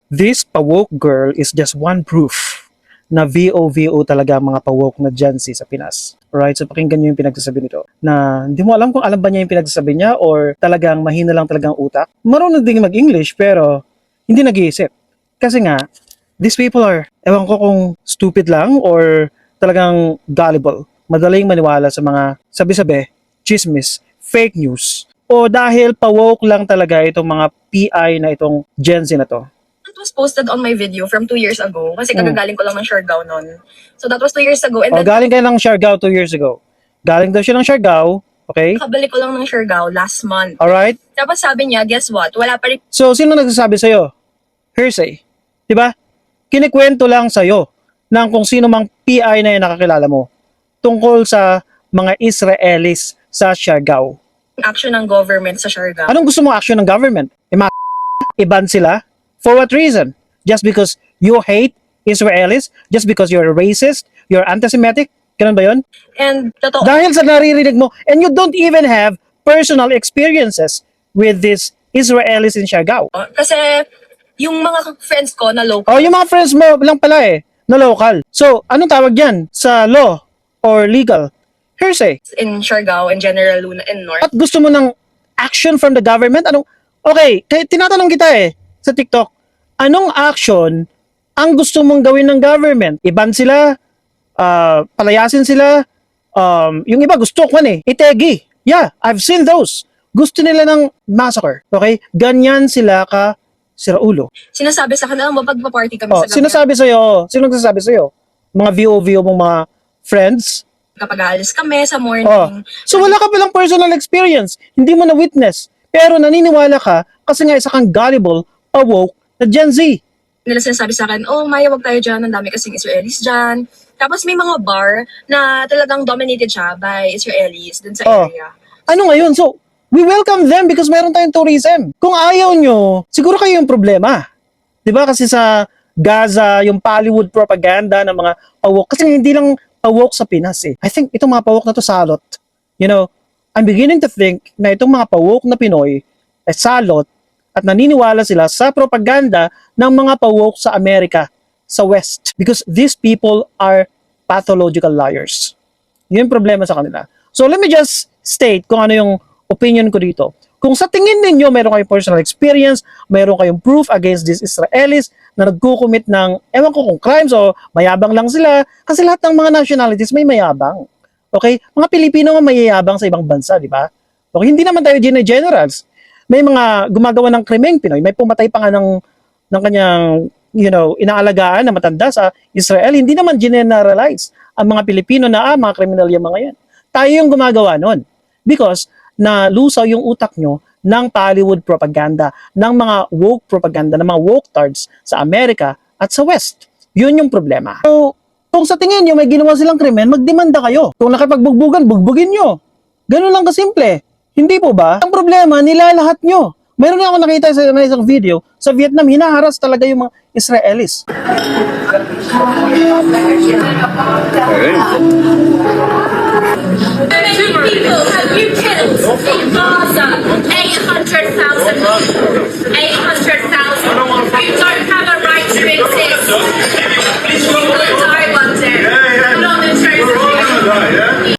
This pa-woke girl is just one proof na VO talaga ang mga pa-woke na Gen Z sa Pinas. Alright, so pakinggan niyo yung pinagsasabi nito. Na hindi mo alam kung alam ba niya yung pinagsasabi niya or talagang mahina lang talagang utak. Marunong din mag-English pero hindi nag-iisip. Kasi nga, these people are, ewan ko kung stupid lang or talagang gullible. Madaling maniwala sa mga sabi-sabi, chismis, fake news. O dahil pa-woke lang talaga itong mga PI na itong Gen Z na to. It was posted on my video from 2 years ago kasi kagagaling ko lang ng Siargao noon. So that was 2 years ago and O, then galing kayo ng Siargao 2 years ago. Galing daw siya ng Siargao, okay? kabalik ko lang ng Siargao last month. Alright? Tapos sabi niya, guess what? Wala pa rin So, sino nagsasabi sa'yo? Hearsay. Diba? Kinikwento lang sa'yo ng kung sino mang PI na yung nakakilala mo tungkol sa mga Israelis sa Siargao. action ng government sa Siargao. Anong gusto mong action ng government? Iban sila? For what reason? Just because you hate Israelis? Just because you're a racist? You're anti-Semitic? Ganun ba yun? And totoo, Dahil sa naririnig mo, and you don't even have personal experiences with these Israelis in Siargao. kasi yung mga friends ko na local, O, yung mga friends mo lang pala na local. So, anong tawag yan sa law or legal? Hearsay. in Siargao, in General Luna, and North, At gusto mo ng action from the government? Okay, tinatanong kita sa TikTok, anong action ang gusto mong gawin ng government? Iban sila, palayasin sila, yung iba gusto ko itegi. Yeah, I've seen those. Gusto nila ng massacre. Okay? Ganyan sila ka sira ulo. sinasabi sa kanila, mapagpa-party kami Oh, sa gabi sinasabi sa'yo, sino nagsasabi sa'yo? Mga VO mong mga friends? kapag aalis kami sa morning. Oh. So wala ka palang personal experience. Hindi mo na-witness. Pero naniniwala ka kasi nga isa kang gullible, woke na Gen Z. Nila sinasabi sa akin, oh Maya, wag tayo dyan, ang dami kasing Israelis dyan. Tapos may mga bar na talagang dominated siya by Israelis dun sa Oh. area. Ano ngayon? So, we welcome them because meron tayong tourism. Kung ayaw nyo, siguro kayo yung problema. Diba? Kasi sa Gaza, yung Hollywood propaganda ng mga woke. Kasi hindi lang woke sa Pinas I think itong mga woke na to salot. You know, I'm beginning to think na itong mga woke na Pinoy ay salot at naniniwala sila sa propaganda ng mga woke sa Amerika, sa West. Because these people are pathological liars. Yun yung problema sa kanila. So let me just state kung ano yung opinion ko dito. Kung sa tingin ninyo meron kayong personal experience, meron kayong proof against these Israelis na nagkukumit ng, ewan ko kung crimes o mayabang lang sila, kasi lahat ng mga nationalities may mayabang. Okay? Mga Pilipino nga mayayabang sa ibang bansa, di ba? Okay, hindi naman tayo generals. May mga gumagawa ng krimeng Pinoy, may pumatay pa nga ng kanyang, inaalagaan na matanda sa Israel, hindi naman generalize ang mga Pilipino na, mga kriminal yung mga yan. Tayo yung gumagawa nun. Because, na lusaw yung utak nyo ng Hollywood propaganda, ng mga woke propaganda, ng mga woke tards sa Amerika at sa West. Yun yung problema. So, kung sa tingin nyo may ginawa silang krimen, magdemanda kayo. Kung nakipagbugbugin, bugbugin nyo. Ganun lang kasimple. Hindi po ba? Ang problema, nilalahat nyo. Meron na ako nakita sa isang video, sa Vietnam, hinaharas talaga yung mga Israelis. Many people have you killed in Gaza? 800,000. 800,000. You don't have a right to exist. You will die one day. Put on the chosen.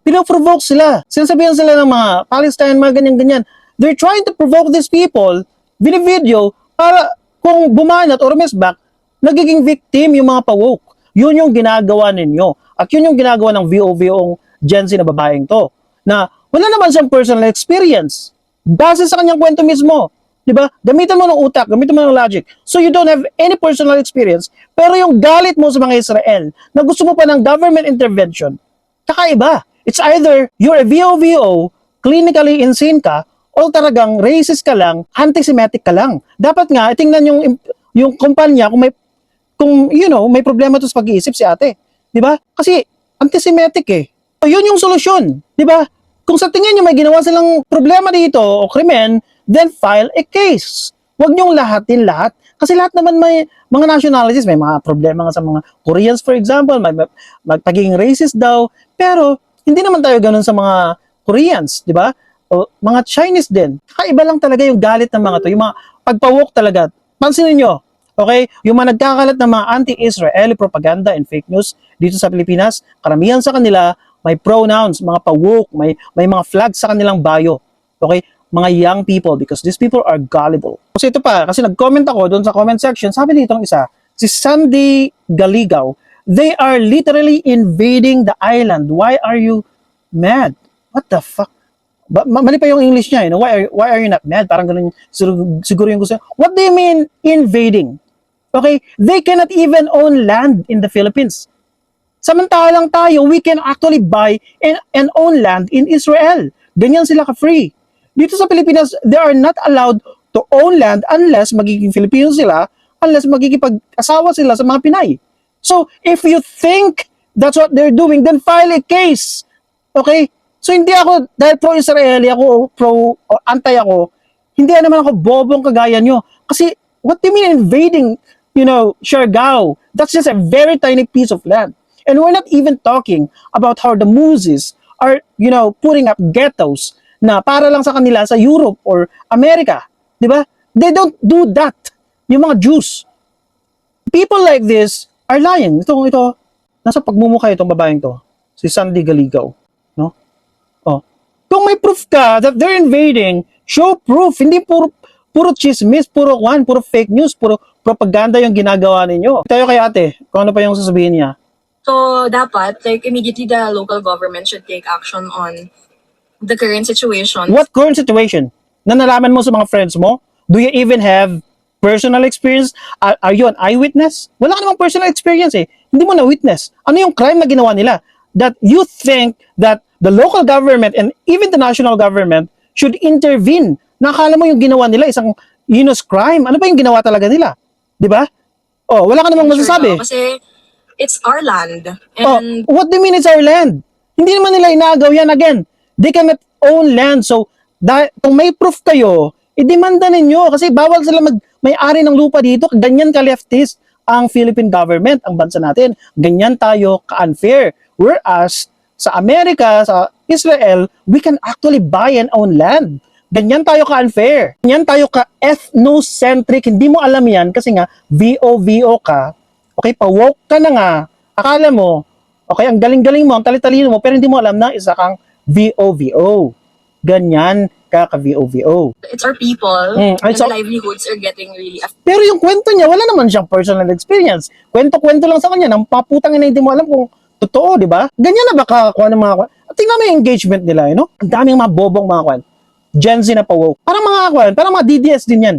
Pinoprovoke sila. Sinasabihan sila ng mga Palestine, mga ganyan-ganyan. They're trying to provoke these people, video para kung bumanat or misback, nagiging victim yung mga pa-woke. Yun yung ginagawa ninyo. At yun yung ginagawa ng VO Gen Z na babaeng to. Na wala naman siyang personal experience. Base sa kanyang kwento mismo. Diba? Gamitan mo ng utak, gamitan mo ng logic. So you don't have any personal experience. Pero yung galit mo sa mga Israel, na gusto mo pa ng government intervention, kakaiba. It's either you're a VO, clinically insane ka, o talagang racist ka lang, anti-Semitic ka lang. Dapat nga, tingnan yung kumpanya kung may problema to sa pag-iisip si ate. Di ba? Kasi anti-Semitic So, yun yung solusyon. Di ba? Kung sa tingin nyo may ginawa silang problema dito o krimen, then file a case. Huwag nyong lahatin lahat. Kasi lahat naman may mga nationalities, may mga problema nga sa mga Koreans for example, magpagiging racist daw. Pero hindi naman tayo ganun sa mga Koreans, di ba? O mga Chinese din. Kakaiba lang talaga yung galit ng mga to, yung mga pagpawok talaga. Pansinin nyo, Okay? Yung mga nagkakalat ng mga anti-Israeli propaganda and fake news dito sa Pilipinas, karamihan sa kanila may pronouns, mga pa-woke, may mga flags sa kanilang bio. Okay? Mga young people because these people are gullible. Kasi ito pa, kasi nag-comment ako doon sa comment section, sabi nitong isa, si Sandy Galigaw, they are literally invading the island. Why are you mad? What the fuck? Mali pa yung English niya, no? Why are you not mad? Parang ganun siguro yung gusto. What do you mean invading? Okay, they cannot even own land in the Philippines. Samantalang tayo, we can actually buy and own land in Israel. Ganyan sila ka-free. Dito sa Pilipinas, they are not allowed to own land unless magiging Filipino sila, unless magkikipag-asawa sila sa mga Pinay. So, if you think that's what they're doing, then file a case. Okay? So, hindi ako, dahil pro-Israeli ako, o anti ako, hindi naman ako bobong kagaya nyo. Kasi, what do you mean invading, Siargao? That's just a very tiny piece of land. And we're not even talking about how the Musis are, putting up ghettos na para lang sa kanila sa Europe or America. Di ba? They don't do that. Yung mga Jews. People like this are lying. Ito, nasa pagmumukha itong babaeng to. Si Sandy Galigaw. No? Oh. Kung may proof ka that they're invading, show proof. Hindi puro chismis, puro fake news, puro propaganda yung ginagawa ninyo. Tayo kay ate, kung ano pa yung sasabihin niya. So, dapat, immediately the local government should take action on the current situation. What current situation? Na nalaman mo sa mga friends mo? Do you even have personal experience? Are you an eyewitness? Wala ka namang personal experience eh. Hindi mo na-witness. Ano yung crime na ginawa nila? That you think that the local government and even the national government should intervene. Nakala mo yung ginawa nila isang heinous crime. Ano ba yung ginawa talaga nila? Di ba? Oh, wala ka namang masasabi. Kasi it's our land. Oh, And what do you mean it's our land? Hindi naman nila inaagaw yan again. They cannot own land. So, kung may proof kayo, idemanda ninyo kasi bawal sila may-ari ng lupa dito. Ganyan ka-leftist ang Philippine government, ang bansa natin. Ganyan tayo ka-unfair. Whereas, sa Amerika, sa Israel, we can actually buy and own land. Ganyan tayo ka-unfair. Ganyan tayo ka-ethnocentric. Hindi mo alam yan kasi nga, VO ka. Okay, pa-woke ka na nga. Akala mo, okay, ang galing-galing mo, ang tali-talino mo, pero hindi mo alam na isa kang VO. Ganyan ka-VO. it's our people, Mm, and it's the our- livelihoods are getting really affected. Pero yung kwento niya, wala naman siyang personal experience. Kwento-kwento lang sa kanya, nang paputang ina, hindi mo alam kung totoo, di ba? Ganyan na ba kakuha ng mga kwan? At tingnan mo yung engagement nila, Ang daming mga bobong mga kwan. Gen Z na pa-woke. Parang mga kwan, parang mga DDS din yan.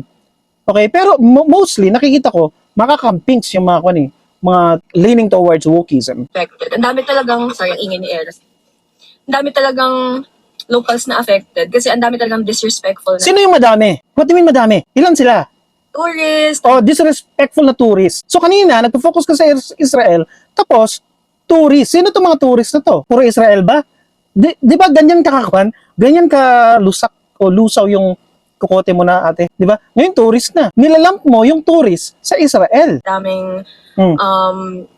Okay, pero mostly, nakikita ko, makakampings yung mga kwan mga leaning towards wokeism. Ang dami talagang, sorry, ang ingay ni Eros. Ang dami talagang locals na affected kasi ang dami talagang disrespectful na Sino yung madami? What do you mean madami? Ilan sila? tourists. O, disrespectful na tourist. So kanina, nagpo-focus ka sa Israel, tapos, tourist. Sino itong mga tourist na to? Puro Israel ba? Di ba ganyan kakakwan? Ganyan ka lusak o lusaw yung kukote mo na ate? Di ba? Ngayon tourist na. Nilalamp mo yung tourist sa Israel. Daming Hmm.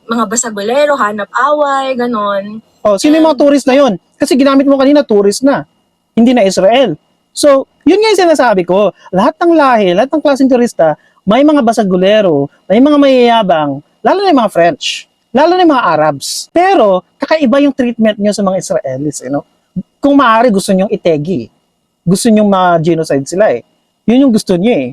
mga basagolero, hanap away, ganon. O, sino yung mga tourist na yon? Kasi ginamit mo kanina, tourist na. Hindi na Israel. So, yun nga yung sinasabi ko. Lahat ng lahi, lahat ng klaseng turista, may mga basagulero, may mga mayayabang, lalo na yung mga French, lalo na yung mga Arabs. Pero, kakaiba yung treatment nyo sa mga Israelis, Kung maaari, gusto nyong itegi. Gusto nyong ma-genocide sila, Yun yung gusto nyo,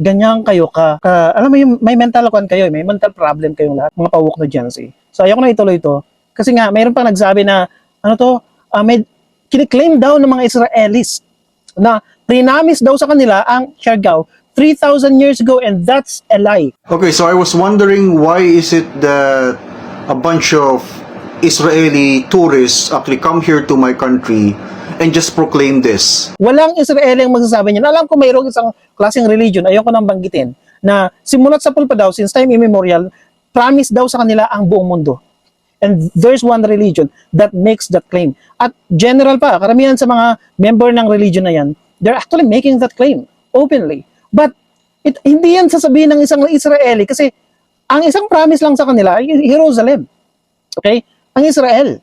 Ganyan kayo alam mo yung may mental kayo, may mental problem kayong lahat, mga pawok na Gen Z. So, ayoko na ituloy ito. Kasi nga, mayroon pang nagsabi na, may kiniklaim daw ng mga Israelis na prinamis daw sa kanila ang Siargao 3,000 years ago, and that's a lie. Okay, so I was wondering why is it that a bunch of Israeli tourists actually come here to my country and just proclaim this? Walang Israeli ang magsasabi niyan. Alam ko mayroong isang klaseng religion, ayoko nang banggitin, na simulat sa pulpa daw, since time immemorial, promise daw sa kanila ang buong mundo. And there's one religion that makes that claim. At general pa, karamihan sa mga member ng religion na yan, they're actually making that claim openly. But hindi yan sasabihin ng isang Israeli kasi ang isang promise lang sa kanila ay Jerusalem. Okay? Ang Israel.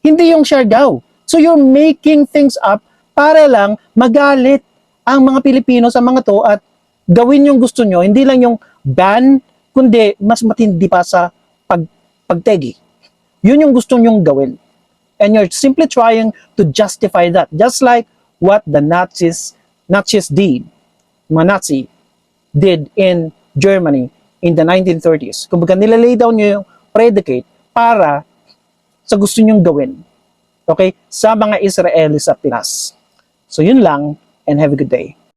Hindi yung Siargao. So you're making things up para lang magalit ang mga Pilipino sa mga to at gawin yung gusto nyo, hindi lang yung ban, kundi mas matindi pa sa pagtegi. Yun yung gusto nyong gawin. And you're simply trying to justify that. Just like what the Nazis did, mga Nazi did in Germany in the 1930s. Kumbaga nilalay down nyo yung predicate para sa gusto nyong gawin. Okay? Sa mga Israeli sa Pinas. So yun lang, and have a good day.